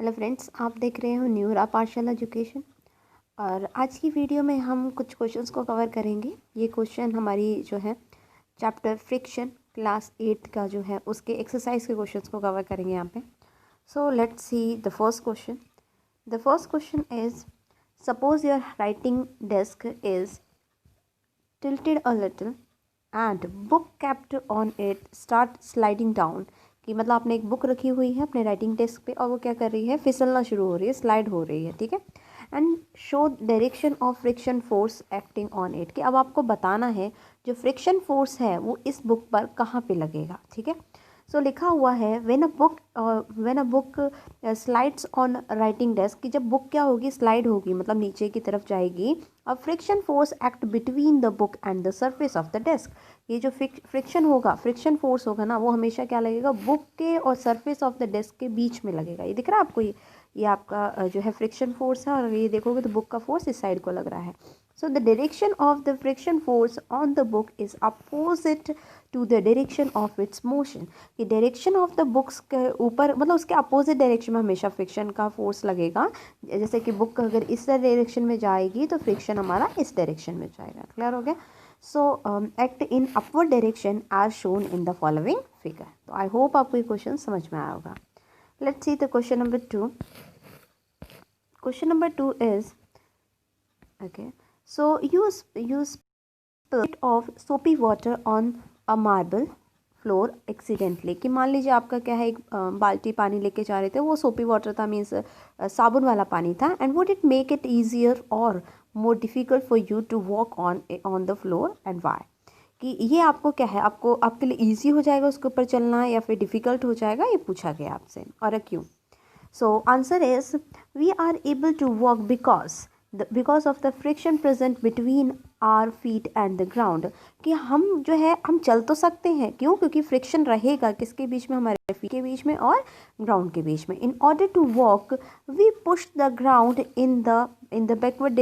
Hello friends, आप देख रहे हो न्यूरा पार्शियल एजुकेशन। और आज की वीडियो में हम कुछ क्वेश्चंस को कवर करेंगे। ये क्वेश्चन हमारी जो है चैप्टर फ्रिक्शन क्लास 8 का जो है उसके एक्सरसाइज के क्वेश्चंस को कवर करेंगे यहाँ पे। So let's see the first question. The first question is, suppose your writing desk is tilted a little and book kept on it start sliding down। कि मतलब आपने एक बुक रखी हुई है अपने राइटिंग डेस्क पे और वो क्या कर रही है, फिसलना शुरू हो रही है, स्लाइड हो रही है, ठीक है। And show direction of friction force acting on it. कि अब आपको बताना है जो फ्रिक्शन फोर्स है वो इस बुक पर कहाँ पे लगेगा, ठीक है। सो लिखा हुआ है when a book slides on writing desk. कि जब बुक क्या होगी, स्लाइड होगी, मतलब नीचे की तरफ जाएगी। अब friction force act between the book and the surface of the desk. ये जो फ्रिक्शन होगा, फ्रिक्शन फोर्स होगा ना, वो हमेशा क्या लगेगा, बुक के और सरफेस ऑफ द डेस्क के बीच में लगेगा। ये दिख रहा है आपको, ये आपका जो है फ्रिक्शन फोर्स है, और ये देखोगे तो बुक का फोर्स इस साइड को लग रहा है। So the direction of the friction force on the book is opposite to the direction of its motion. कि डायरेक्शन ऑफ द बुक्स के ऊपर, मतलब उसके अपोजिट डायरेक्शन में हमेशा फ्रिक्शन का फोर्स लगेगा। जैसे कि बुक अगर इस डायरेक्शन में जाएगी तो फ्रिक्शन हमारा इस डायरेक्शन में जाएगा। क्लियर हो गया। So act in upward direction as shown in the following figure. तो आई होप आपको ये क्वेश्चन समझ में आया होगा। Let's see the question number 2। Question number 2 is, okay, so use spit of soapy water on a marble floor accidentally. कि मान लीजिए आपका क्या है, एक बाल्टी पानी लेके जा रहे थे, वो सोपी वाटर था, मीन्स साबुन वाला पानी था। And would it make it easier और more difficult for you to walk on the floor and why. कि ये आपको क्या है, आपको आपके लिए ईजी हो जाएगा उसके ऊपर चलना या फिर डिफ़िकल्ट हो जाएगा, ये पूछा गया आपसे, और क्यों। So answer is, we are able to walk because of the friction present between our feet and the ground। कि हम जो है हम चल तो सकते हैं, क्यों, क्योंकि फ्रिक्शन रहेगा किसके बीच में, हमारे फीट के बीच में और ग्राउंड के बीच में। In order to walk we push the ground in the backward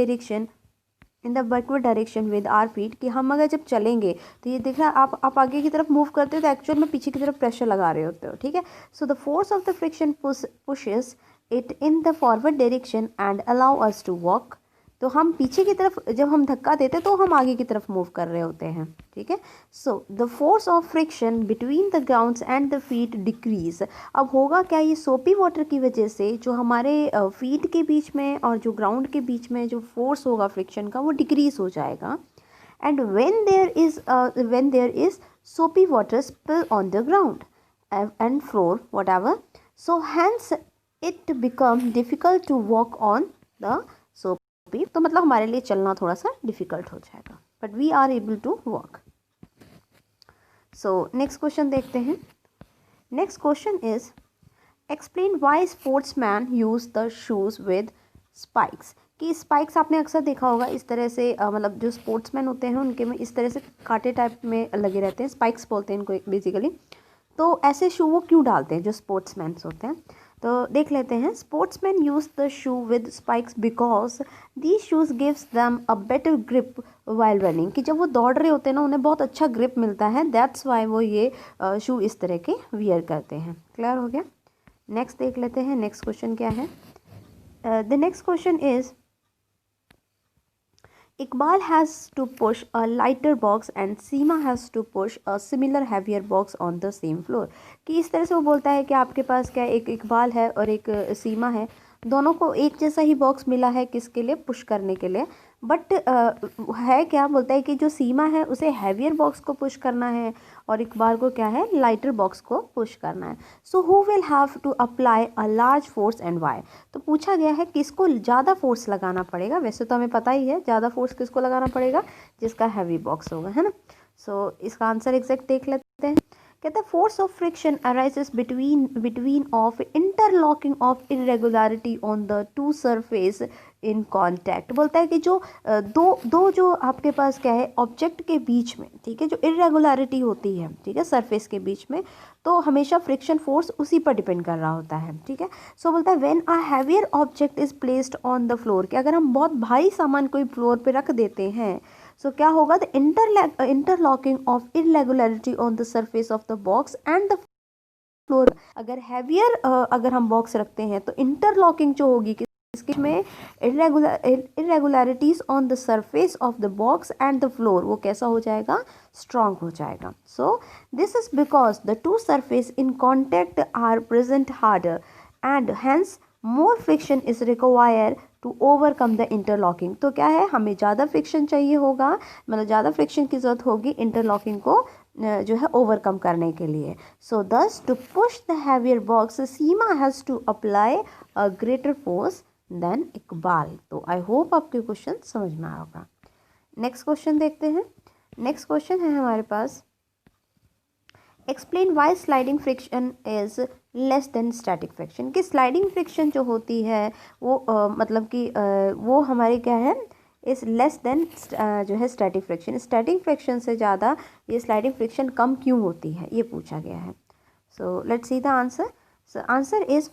direction with our feet. कि हम अगर जब चलेंगे तो ये दिख रहा है, आप आगे की तरफ मूव करते हो तो एक्चुअल में पीछे की तरफ प्रेशर लगा रहे होते हो, ठीक है। So the force of the friction pushes it in the forward direction and allow us to walk. तो हम पीछे की तरफ जब हम धक्का देते तो हम आगे की तरफ मूव कर रहे होते हैं, ठीक है। So the force of friction between the grounds and the feet decrease. अब होगा क्या, ये सोपी वाटर की वजह से जो हमारे फीट के बीच में और जो ग्राउंड के बीच में जो फोर्स होगा फ्रिक्शन का, वो डिक्रीज हो जाएगा। And when there is soapy water spill on the ground and floor whatever, so hence it become difficult to walk on the soapy। तो मतलब हमारे लिए चलना थोड़ा सा डिफिकल्ट हो जाएगा, but we are able to walk. So next question देखते हैं। Next question is, explain why sportsman use the shoes with spikes. कि स्पाइक्स आपने अक्सर देखा होगा इस तरह से, मतलब जो स्पोर्ट्समैन होते हैं उनके में इस तरह से कांटे टाइप में लगे रहते हैं, स्पाइक्स बोलते हैं इनको बेसिकली। तो ऐसे शू वो क्यों डालते हैं जो स्पोर्ट्समैन होते हैं, तो देख लेते हैं। Sportsman use the shoe with spikes because these shoes gives them a better grip while running. कि जब वो दौड़ रहे होते हैं ना, उन्हें बहुत अच्छा ग्रिप मिलता है, दैट्स वाई वो ये शू इस तरह के वियर करते हैं। क्लियर हो गया। नेक्स्ट देख लेते हैं, नेक्स्ट क्वेश्चन क्या है। The next question is, Iqbal has to push a lighter box and Seema has to push a similar heavier box on the same floor। कि इस तरह से वो बोलता है कि आपके पास क्या, एक इकबाल है और एक सीमा है, दोनों को एक जैसा ही बॉक्स मिला है, किसके लिए, पुश करने के लिए। बट है क्या, बोलता है कि जो सीमा है उसे हैवियर बॉक्स को पुश करना है और इकबाल को क्या है, लाइटर बॉक्स को पुश करना है। So who will have to apply a large force and why. तो पूछा गया है किसको ज़्यादा फोर्स लगाना पड़ेगा। वैसे तो हमें पता ही है ज़्यादा फोर्स किसको लगाना पड़ेगा, जिसका हैवी बॉक्स होगा, है ना। सो इसका आंसर एग्जैक्ट देख लेते हैं। कहता है force of friction arises between of interlocking of irregularity on the two surface in contact. बोलता है कि जो दो जो आपके पास क्या है ऑब्जेक्ट के बीच में, ठीक है, जो इरेगुलरिटी होती है, ठीक है, सरफेस के बीच में, तो हमेशा फ्रिक्शन फोर्स उसी पर डिपेंड कर रहा होता है, ठीक है। सो बोलता है when a heavier object is placed on the floor. कि अगर हम बहुत भारी सामान कोई फ्लोर पे रख देते हैं, सो क्या होगा, the interlocking of irregularity on the surface of the box and the floor. अगर हैवियर अगर हम बॉक्स रखते हैं तो इंटरलॉकिंग जो होगी इसके में irregularities on the surface of the box and the floor, वो कैसा हो जाएगा, स्ट्रांग हो जाएगा। So this is because the two surface in contact are present harder and hence more friction is require to overcome the interlocking. तो क्या है, हमें ज़्यादा फ्रिक्शन चाहिए होगा, मतलब ज़्यादा फ्रिक्शन की ज़रूरत होगी इंटरलॉकिंग को जो है ओवरकम करने के लिए। So thus to push the heavier box Seema has to apply a greater force than Iqbal. तो आई होप आपके क्वेश्चन समझ में आया होगा। नेक्स्ट क्वेश्चन देखते हैं। नेक्स्ट क्वेश्चन है हमारे पास, explain why sliding friction is less than static friction. कि स्लाइडिंग फ्रिक्शन जो होती है वो मतलब कि वो हमारे क्या है, इस लेस देन जो है स्टैटिक फ्रिक्शन, स्टैटिक फ्रिक्शन से ज़्यादा ये स्लाइडिंग फ्रिक्शन कम क्यों होती है, ये पूछा गया है। So let's see the answer. So answer is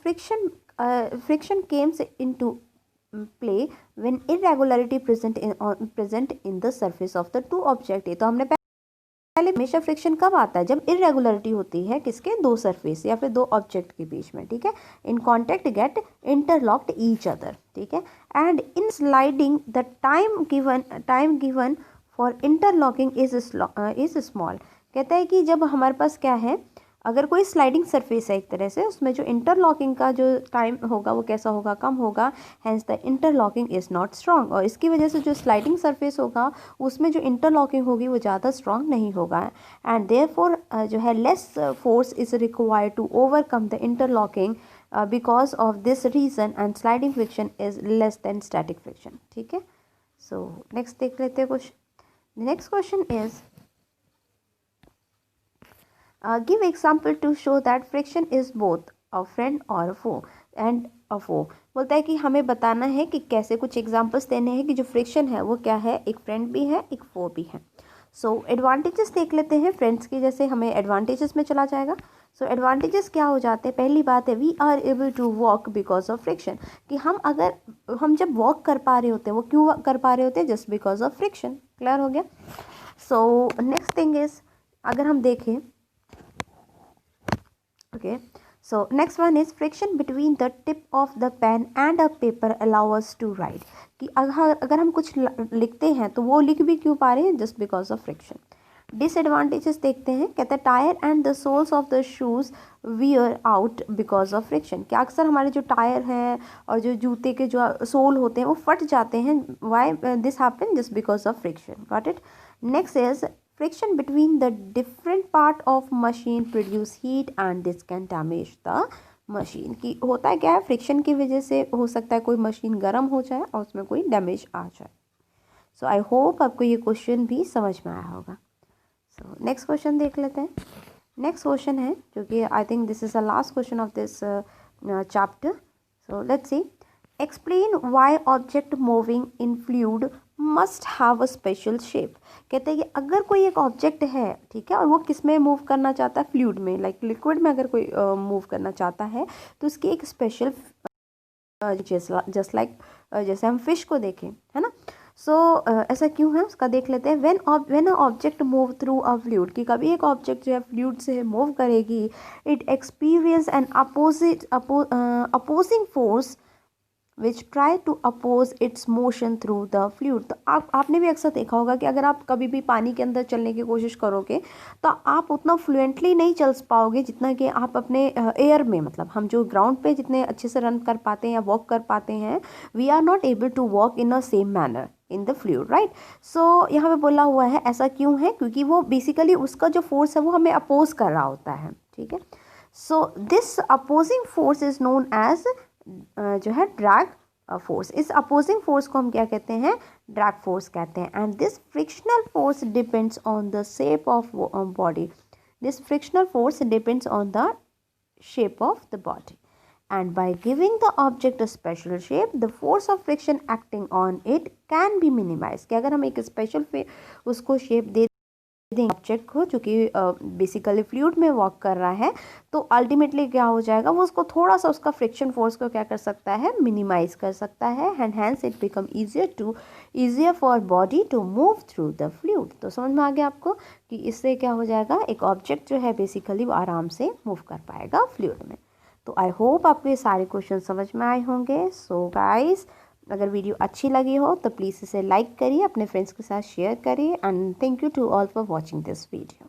friction comes into play when irregularity present in the surface of the two object। तो हमने पहले हमेशा फ्रिक्शन कब आता है, जब इरेगुलरिटी होती है किसके, दो सरफेस या फिर दो ऑब्जेक्ट के बीच में, ठीक है, in contact get interlocked each other, ठीक है। And in sliding the time given for interlocking is small. कहता है कि जब हमारे पास क्या है, अगर कोई स्लाइडिंग सरफेस है एक तरह से, उसमें जो इंटरलॉकिंग का जो टाइम होगा वो कैसा होगा, कम होगा, hence the interlocking is not strong. और इसकी वजह से जो स्लाइडिंग सरफेस होगा उसमें जो इंटरलॉकिंग होगी वो ज़्यादा स्ट्रॉन्ग नहीं होगा, एंड देयरफॉर जो है less force is required to overcome the interlocking because of this reason, and sliding friction is less than static friction, ठीक है। सो नेक्स्ट देख लेते हैं question. Next question is give example to show that friction is both a friend or a foe and a foe। बोलता है कि हमें बताना है कि कैसे, कुछ एग्जांपल्स देने हैं कि जो फ्रिक्शन है वो क्या है, एक फ्रेंड भी है एक फो भी है। सो एडवांटेजेस देख लेते हैं फ्रेंड्स की, जैसे हमें एडवांटेजेस में चला जाएगा। सो एडवांटेजेस क्या हो जाते हैं, पहली बात है we are able to walk because of friction. कि हम जब वॉक कर पा रहे होते हैं, वो क्यों कर पा रहे होते हैं, just because of friction. Clear हो गया। सो नेक्स्ट थिंग इज, अगर हम देखें, okay, so next one is friction between the tip of the pen and a paper allow us to write। कि अगर हम कुछ लिखते हैं तो वो लिख भी क्यों पा रहे हैं, just because of friction. Disadvantages देखते हैं, कहता है tyre and the soles of the shoes wear out because of friction. कि अक्सर हमारे जो टायर हैं और जो जूते के जो सोल होते हैं वो फट जाते हैं, why this happen, just because of friction. Got it. Next is friction between the different part of machine produce heat and this can damage the machine। की होता है क्या है, फ्रिक्शन की वजह से हो सकता है कोई मशीन गर्म हो जाए और उसमें कोई डैमेज आ जाए। सो आई होप आपको ये क्वेश्चन भी समझ में आया होगा। सो नेक्स्ट क्वेश्चन देख लेते हैं। नेक्स्ट क्वेश्चन है जो कि I think this is the last question of this chapter. So let's see, explain why object moving in fluid must have a special shape. कहते हैं कि अगर कोई एक ऑब्जेक्ट है, ठीक है, और वो किस में मूव करना चाहता है, फ्लूइड में, लाइक लिक्विड में अगर कोई मूव करना चाहता है तो उसकी एक स्पेशल जस्ट लाइक जैसे हम फिश को देखें, है ना। सो ऐसा क्यों है उसका देख लेते हैं। When a object move through a fluid, कि कभी एक ऑब्जेक्ट जो है फ्लूइड से मूव करेगी, it experience an opposing force which try to oppose its motion through the fluid. तो आपने भी अक्सर देखा होगा कि अगर आप कभी भी पानी के अंदर चलने की कोशिश करोगे तो आप उतना फ्लुएंटली नहीं चल पाओगे जितना कि आप अपने एयर में, मतलब हम जो ग्राउंड पे जितने अच्छे से रन कर पाते हैं या वॉक कर पाते हैं, we are not able to walk in a same manner in the fluid, right. So यहाँ पे बोला हुआ है ऐसा क्यों है, क्योंकि वो बेसिकली उसका जो फोर्स है वो हमें अपोज कर रहा होता है, ठीक है। So this opposing force is known as जो है ड्रैग फोर्स। इस अपोजिंग फोर्स को हम क्या कहते हैं, ड्रैग फोर्स कहते हैं। And this frictional force depends on the shape of body. This frictional force depends on the shape of the body, and by giving the object a special shape the force of friction acting on it can be minimized। कि अगर हम एक special उसको shape दे object को जो कि basically fluid में walk कर रहा है, तो अल्टीमेटली क्या हो जाएगा, वो उसको थोड़ा सा उसका फ्रिक्शन फोर्स को क्या कर सकता है, मिनिमाइज कर सकता है, and hence it become easier for body to move through the fluid. तो समझ में आ गया आपको कि इससे क्या हो जाएगा, एक ऑब्जेक्ट जो है बेसिकली वो आराम से मूव कर पाएगा फ्लूइड में। तो आई होप आपको ये सारे क्वेश्चन समझ में आए होंगे। सो गाइस, अगर वीडियो अच्छी लगी हो तो प्लीज़ इसे लाइक करिए, अपने फ्रेंड्स के साथ शेयर करिए, and thank you to all for watching this video.